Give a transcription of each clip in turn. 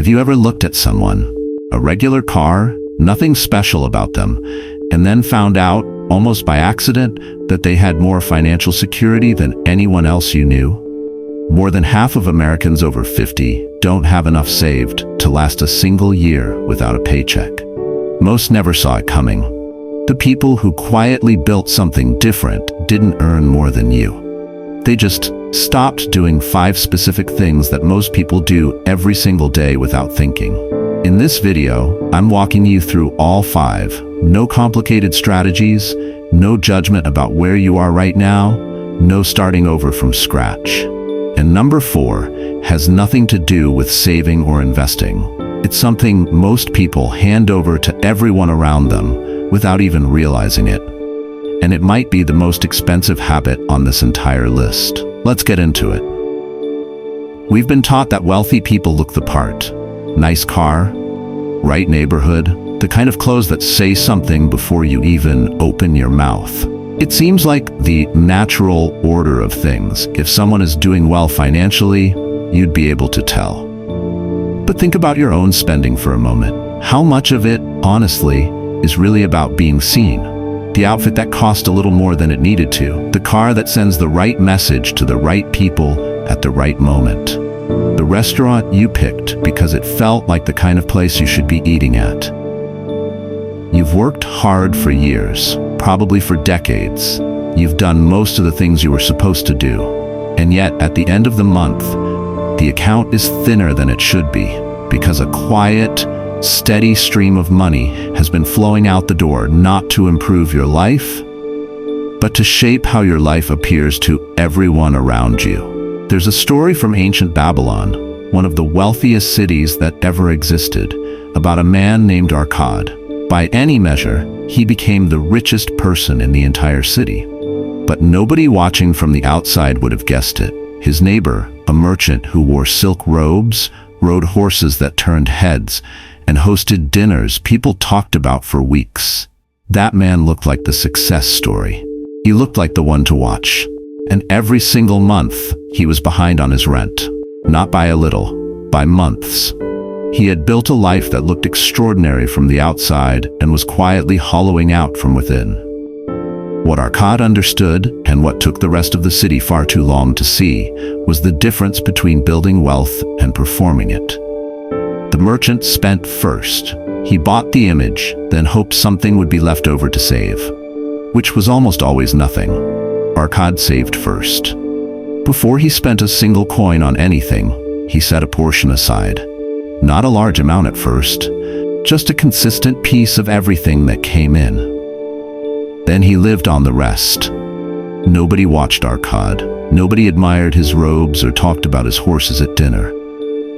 Have you ever looked at someone, a regular car, nothing special about them, and then found out, almost by accident, that they had more financial security than anyone else you knew? More than half of Americans over 50 don't have enough saved to last a single year without a paycheck. Most never saw it coming. The people who quietly built something different didn't earn more than you. They just stopped doing 5 specific things that most people do every single day without thinking. In this video, I'm walking you through all 5. No complicated strategies, no judgment about where you are right now, no starting over from scratch. And number 4 has nothing to do with saving or investing. It's something most people hand over to everyone around them without even realizing it. And it might be the most expensive habit on this entire list. Let's get into it. We've been taught that wealthy people look the part. Nice car, right neighborhood, the kind of clothes that say something before you even open your mouth. It seems like the natural order of things. If someone is doing well financially, you'd be able to tell. But think about your own spending for a moment. How much of it, honestly, is really about being seen? The outfit that cost a little more than it needed to. The car that sends the right message to the right people at the right moment. The restaurant you picked because it felt like the kind of place you should be eating at. You've worked hard for years, probably for decades. You've done most of the things you were supposed to do. And yet, at the end of the month, the account is thinner than it should be because a quiet, steady stream of money has been flowing out the door not to improve your life, but to shape how your life appears to everyone around you. There's a story from ancient Babylon, one of the wealthiest cities that ever existed, about a man named Arkad. By any measure, he became the richest person in the entire city. But nobody watching from the outside would have guessed it. His neighbor, a merchant who wore silk robes, rode horses that turned heads, and hosted dinners people talked about for weeks. That man looked like the success story. He looked like the one to watch. And every single month, he was behind on his rent. Not by a little, by months. He had built a life that looked extraordinary from the outside and was quietly hollowing out from within. What Arkad understood, and what took the rest of the city far too long to see, was the difference between building wealth and performing it. The merchant spent first. He bought the image, then hoped something would be left over to save, which was almost always nothing. Arkad saved first. Before he spent a single coin on anything, he set a portion aside. Not a large amount at first, just a consistent piece of everything that came in. Then he lived on the rest. Nobody watched Arkad. Nobody admired his robes or talked about his horses at dinner.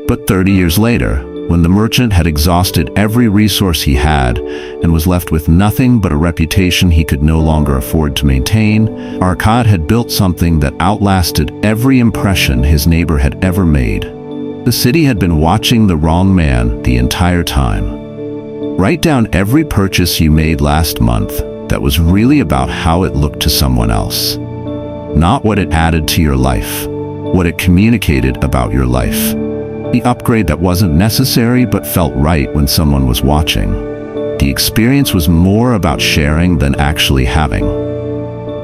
But 30 years later, when the merchant had exhausted every resource he had and was left with nothing but a reputation he could no longer afford to maintain, Arkad had built something that outlasted every impression his neighbor had ever made. The city had been watching the wrong man the entire time. Write down every purchase you made last month that was really about how it looked to someone else. Not what it added to your life, what it communicated about your life. The upgrade that wasn't necessary but felt right when someone was watching. The experience was more about sharing than actually having.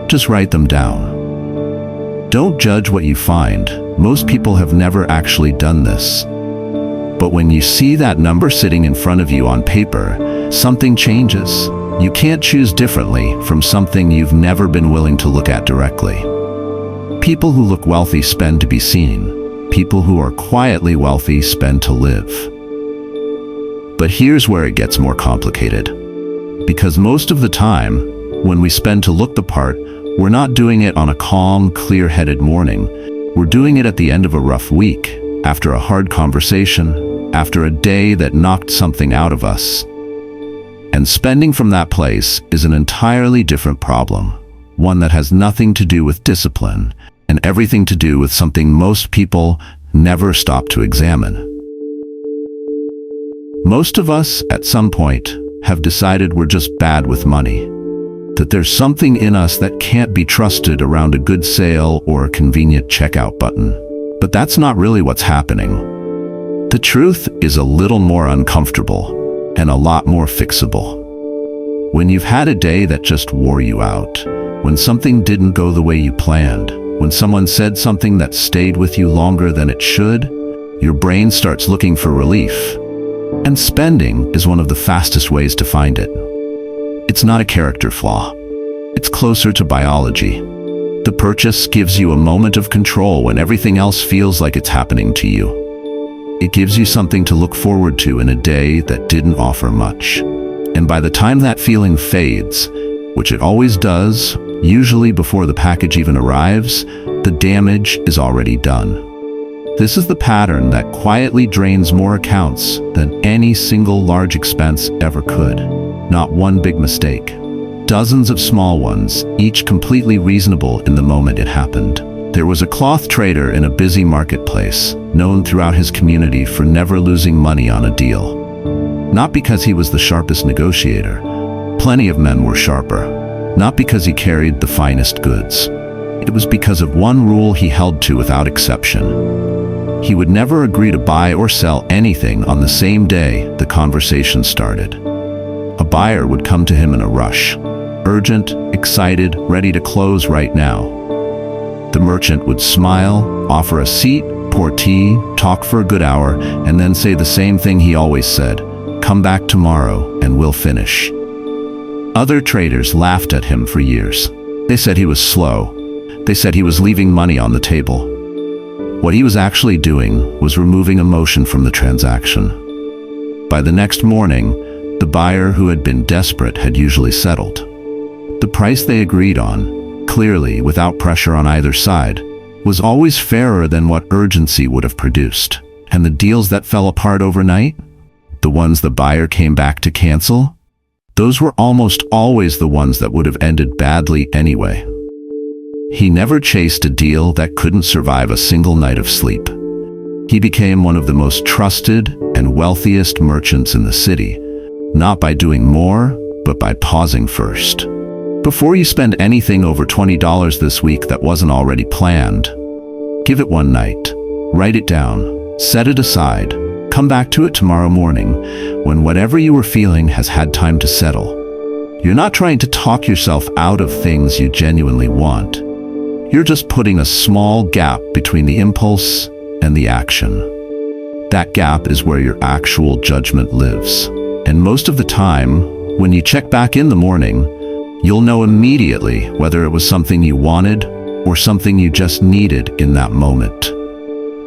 Just write them down. Don't judge what you find. Most people have never actually done this. But when you see that number sitting in front of you on paper, something changes. You can't choose differently from something you've never been willing to look at directly. People who look wealthy spend to be seen. People who are quietly wealthy spend to live. But here's where it gets more complicated. Because most of the time, when we spend to look the part, we're not doing it on a calm, clear-headed morning. We're doing it at the end of a rough week, after a hard conversation, after a day that knocked something out of us. And spending from that place is an entirely different problem, one that has nothing to do with discipline and everything to do with something most people never stop to examine. Most of us, at some point, have decided we're just bad with money, that there's something in us that can't be trusted around a good sale or a convenient checkout button. But that's not really what's happening. The truth is a little more uncomfortable and a lot more fixable. When you've had a day that just wore you out, when something didn't go the way you planned, when someone said something that stayed with you longer than it should, your brain starts looking for relief. And spending is one of the fastest ways to find it. It's not a character flaw. It's closer to biology. The purchase gives you a moment of control when everything else feels like it's happening to you. It gives you something to look forward to in a day that didn't offer much. And by the time that feeling fades, which it always does, usually before the package even arrives, the damage is already done. This is the pattern that quietly drains more accounts than any single large expense ever could. Not one big mistake. Dozens of small ones, each completely reasonable in the moment it happened. There was a cloth trader in a busy marketplace, known throughout his community for never losing money on a deal. Not because he was the sharpest negotiator. Plenty of men were sharper. Not because he carried the finest goods. It was because of one rule he held to without exception. He would never agree to buy or sell anything on the same day the conversation started. A buyer would come to him in a rush. Urgent, excited, ready to close right now. The merchant would smile, offer a seat, pour tea, talk for a good hour, and then say the same thing he always said, "Come back tomorrow and we'll finish." Other traders laughed at him for years. They said he was slow. They said he was leaving money on the table. What he was actually doing was removing emotion from the transaction. By the next morning, the buyer who had been desperate had usually settled. The price they agreed on, clearly without pressure on either side, was always fairer than what urgency would have produced. And the deals that fell apart overnight, the ones the buyer came back to cancel, those were almost always the ones that would have ended badly anyway. He never chased a deal that couldn't survive a single night of sleep. He became one of the most trusted and wealthiest merchants in the city, not by doing more, but by pausing first. Before you spend anything over $20 this week that wasn't already planned, give it one night, write it down, set it aside, come back to it tomorrow morning when whatever you were feeling has had time to settle. You're not trying to talk yourself out of things you genuinely want. You're just putting a small gap between the impulse and the action. That gap is where your actual judgment lives. And most of the time, when you check back in the morning, you'll know immediately whether it was something you wanted or something you just needed in that moment.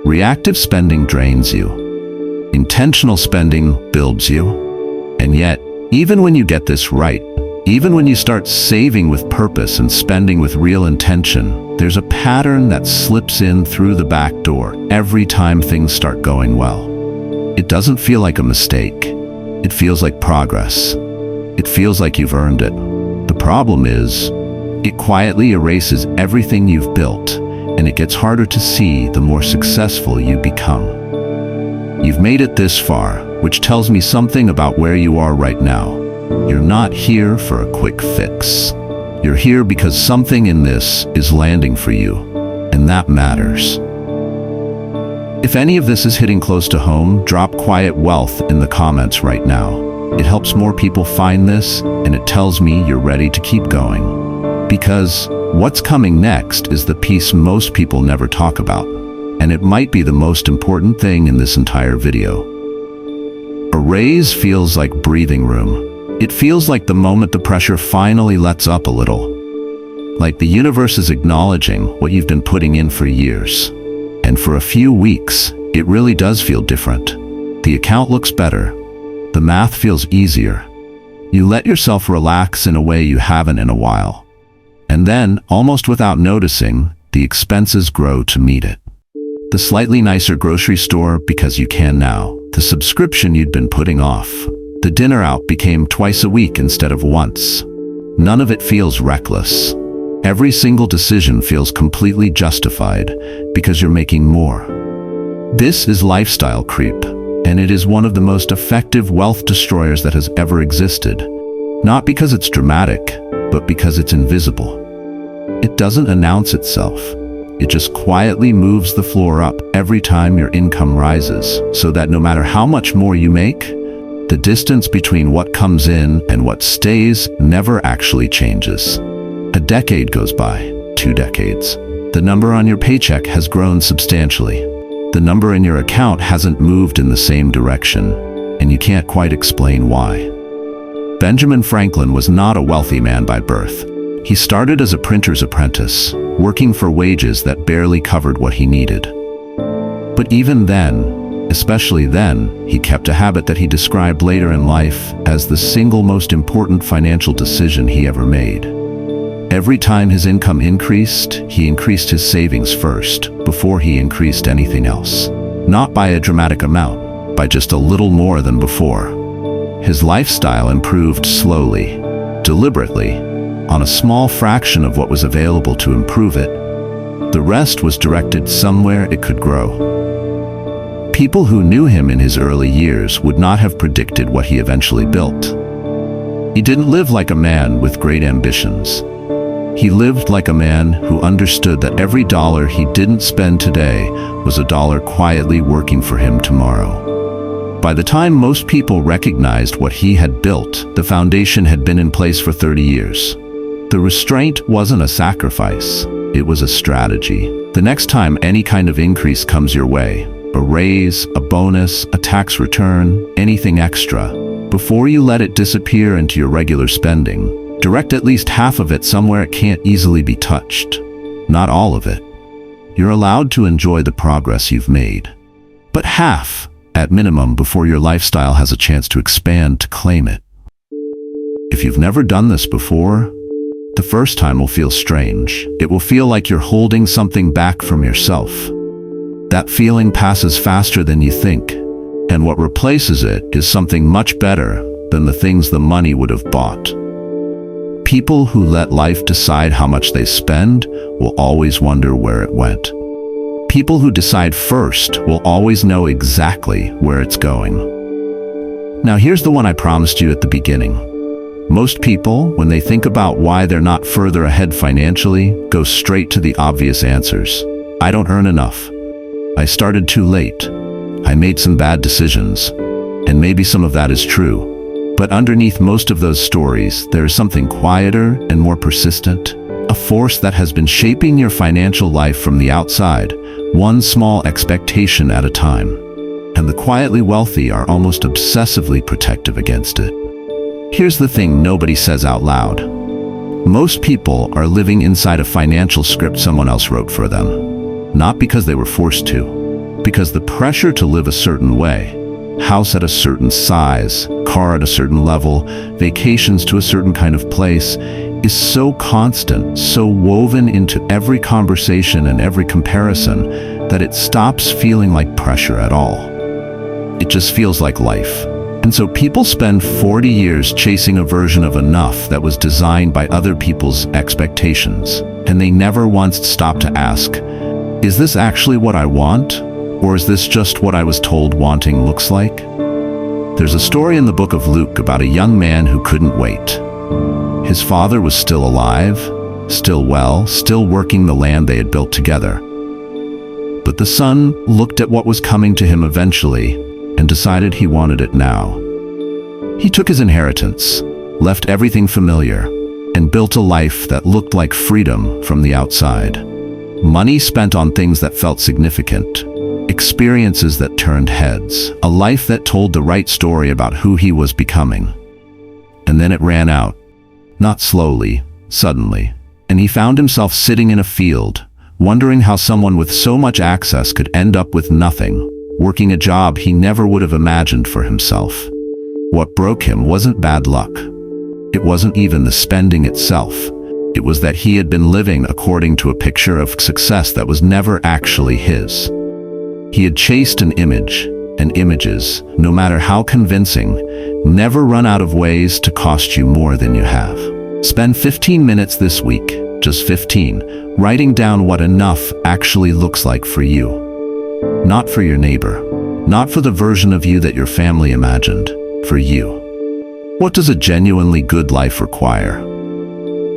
Reactive spending drains you. Intentional spending builds you. And yet, even when you get this right, even when you start saving with purpose and spending with real intention, there's a pattern that slips in through the back door every time things start going well. It doesn't feel like a mistake. It feels like progress. It feels like you've earned it. The problem is, it quietly erases everything you've built, and it gets harder to see the more successful you become. You've made it this far, which tells me something about where you are right now. You're not here for a quick fix. You're here because something in this is landing for you, and that matters. If any of this is hitting close to home, drop quiet wealth in the comments right now. It helps more people find this, and it tells me you're ready to keep going. Because what's coming next is the piece most people never talk about, and it might be the most important thing in this entire video. A raise feels like breathing room. It feels like the moment the pressure finally lets up a little. Like the universe is acknowledging what you've been putting in for years. And for a few weeks, it really does feel different. The account looks better. The math feels easier. You let yourself relax in a way you haven't in a while. And then, almost without noticing, the expenses grow to meet it. The slightly nicer grocery store because you can now. The subscription you'd been putting off. The dinner out became twice a week instead of once. None of it feels reckless. Every single decision feels completely justified because you're making more. This is lifestyle creep, and it is one of the most effective wealth destroyers that has ever existed. Not because it's dramatic, but because it's invisible. It doesn't announce itself. It just quietly moves the floor up every time your income rises, so that no matter how much more you make, the distance between what comes in and what stays never actually changes. A decade goes by, 2 decades. The number on your paycheck has grown substantially. The number in your account hasn't moved in the same direction, and you can't quite explain why. Benjamin Franklin was not a wealthy man by birth. He started as a printer's apprentice, working for wages that barely covered what he needed. But even then, especially then, he kept a habit that he described later in life as the single most important financial decision he ever made. Every time his income increased, he increased his savings first, before he increased anything else. Not by a dramatic amount, by just a little more than before. His lifestyle improved slowly, deliberately, on a small fraction of what was available to improve it. The rest was directed somewhere it could grow. People who knew him in his early years would not have predicted what he eventually built. He didn't live like a man with great ambitions. He lived like a man who understood that every dollar he didn't spend today was a dollar quietly working for him tomorrow. By the time most people recognized what he had built, the foundation had been in place for 30 years. The restraint wasn't a sacrifice, it was a strategy. The next time any kind of increase comes your way, a raise, a bonus, a tax return, anything extra, before you let it disappear into your regular spending, direct at least half of it somewhere it can't easily be touched. Not all of it. You're allowed to enjoy the progress you've made. But half, at minimum, before your lifestyle has a chance to expand to claim it. If you've never done this before, the first time will feel strange. It will feel like you're holding something back from yourself. That feeling passes faster than you think, and what replaces it is something much better than the things the money would have bought. People who let life decide how much they spend will always wonder where it went. People who decide first will always know exactly where it's going. Now here's the one I promised you at the beginning. Most people, when they think about why they're not further ahead financially, go straight to the obvious answers. I don't earn enough. I started too late. I made some bad decisions. And maybe some of that is true. But underneath most of those stories, there is something quieter and more persistent. A force that has been shaping your financial life from the outside, one small expectation at a time. And the quietly wealthy are almost obsessively protective against it. Here's the thing nobody says out loud. Most people are living inside a financial script someone else wrote for them. Not because they were forced to, because the pressure to live a certain way, house at a certain size, car at a certain level, vacations to a certain kind of place, is so constant, so woven into every conversation and every comparison, that it stops feeling like pressure at all. It just feels like life. And so people spend 40 years chasing a version of enough that was designed by other people's expectations, and they never once stop to ask, is this actually what I want? Or is this just what I was told wanting looks like? There's a story in the book of Luke about a young man who couldn't wait. His father was still alive, still well, still working the land they had built together. But the son looked at what was coming to him eventually and decided he wanted it now. He took his inheritance, left everything familiar, and built a life that looked like freedom from the outside. Money spent on things that felt significant, experiences that turned heads, a life that told the right story about who he was becoming. And then it ran out, not slowly, suddenly, and he found himself sitting in a field, wondering how someone with so much access could end up with nothing, working a job he never would have imagined for himself. What broke him wasn't bad luck. It wasn't even the spending itself. It was that he had been living according to a picture of success that was never actually his. He had chased an image, and images, no matter how convincing, never run out of ways to cost you more than you have. Spend 15 minutes this week, just 15, writing down what enough actually looks like for you. Not for your neighbor, not for the version of you that your family imagined, for you. What does a genuinely good life require?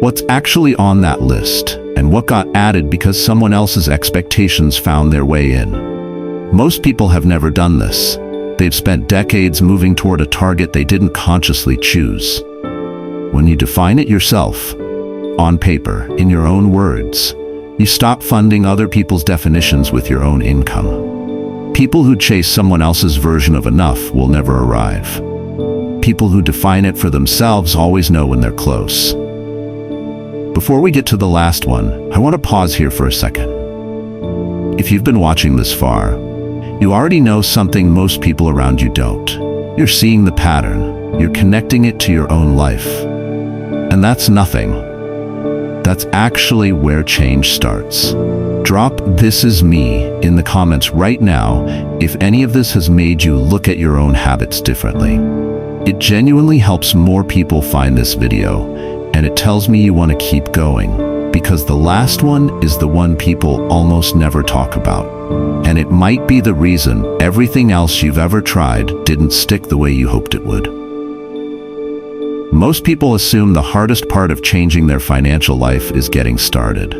What's actually on that list? and what got added because someone else's expectations found their way in. Most people have never done this. They've spent decades moving toward a target they didn't consciously choose. When you define it yourself, on paper, in your own words, you stop funding other people's definitions with your own income. People who chase someone else's version of enough will never arrive. People who define it for themselves always know when they're close. Before we get to the last one, I want to pause here for a second. If you've been watching this far, you already know something most people around you don't. You're seeing the pattern. You're connecting it to your own life. And that's nothing. That's actually where change starts. Drop "this is me" in the comments right now if any of this has made you look at your own habits differently. It genuinely helps more people find this video, and it tells me you want to keep going, because the last one is the one people almost never talk about. And it might be the reason everything else you've ever tried didn't stick the way you hoped it would. Most people assume the hardest part of changing their financial life is getting started.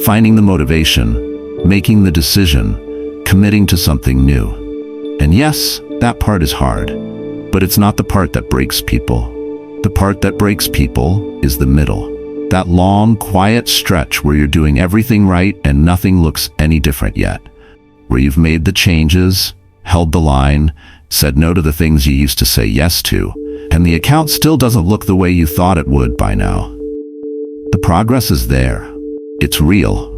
Finding the motivation, making the decision, committing to something new. And yes, that part is hard, but it's not the part that breaks people. The part that breaks people is the middle. That long, quiet stretch where you're doing everything right and nothing looks any different yet. Where you've made the changes, held the line, said no to the things you used to say yes to, and the account still doesn't look the way you thought it would by now. The progress is there. It's real.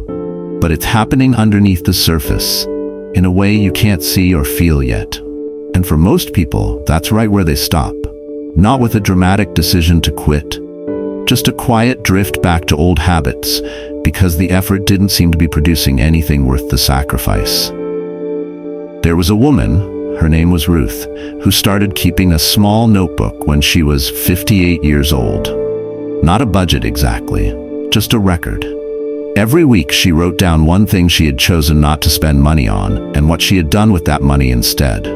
But it's happening underneath the surface, in a way you can't see or feel yet. And for most people, that's right where they stop. Not with a dramatic decision to quit. Just a quiet drift back to old habits, because the effort didn't seem to be producing anything worth the sacrifice. There was a woman, her name was Ruth, who started keeping a small notebook when she was 58 years old. Not a budget exactly, just a record. Every week she wrote down one thing she had chosen not to spend money on and what she had done with that money instead.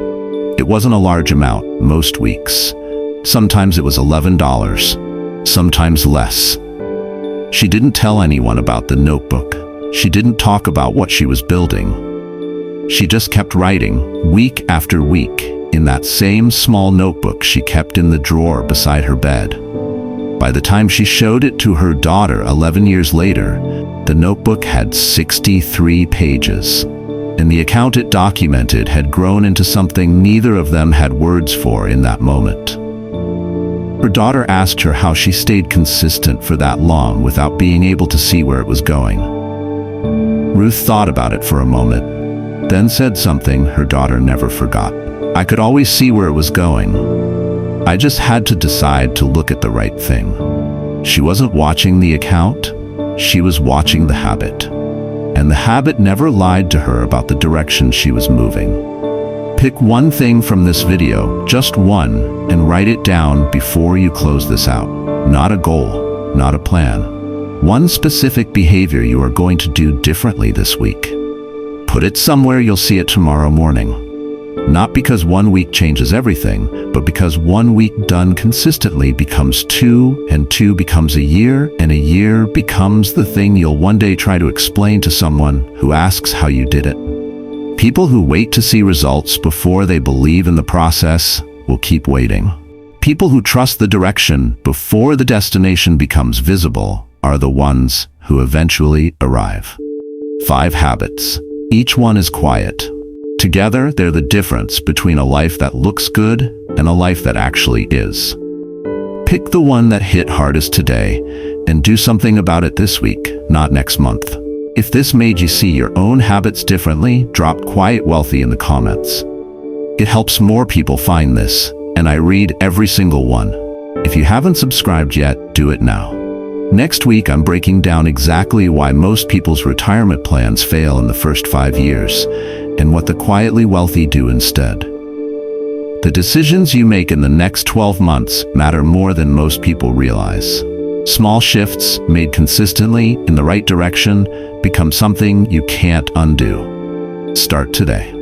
It wasn't a large amount most weeks. Sometimes it was $11, sometimes less. She didn't tell anyone about the notebook. She didn't talk about what she was building. She just kept writing, week after week, in that same small notebook she kept in the drawer beside her bed. By the time she showed it to her daughter 11 years later, the notebook had 63 pages, and the account it documented had grown into something neither of them had words for in that moment. Her daughter asked her how she stayed consistent for that long without being able to see where it was going. Ruth thought about it for a moment, then said something her daughter never forgot. "I could always see where it was going. I just had to decide to look at the right thing." She wasn't watching the account, she was watching the habit. And the habit never lied to her about the direction she was moving. Pick one thing from this video, just one, and write it down before you close this out. Not a goal, not a plan. One specific behavior you are going to do differently this week. Put it somewhere you'll see it tomorrow morning. Not because 1 week changes everything, but because 1 week done consistently becomes 2, and 2 becomes a year, and a year becomes the thing you'll one day try to explain to someone who asks how you did it. People who wait to see results before they believe in the process will keep waiting. People who trust the direction before the destination becomes visible are the ones who eventually arrive. 5 habits. Each one is quiet. Together, they're the difference between a life that looks good and a life that actually is. Pick the one that hit hardest today and do something about it this week, not next month. If this made you see your own habits differently, drop "Quiet Wealthy" in the comments. It helps more people find this, and I read every single one. If you haven't subscribed yet, do it now. Next week, I'm breaking down exactly why most people's retirement plans fail in the first 5 years, and what the quietly wealthy do instead. The decisions you make in the next 12 months matter more than most people realize. Small shifts made consistently in the right direction become something you can't undo. Start today.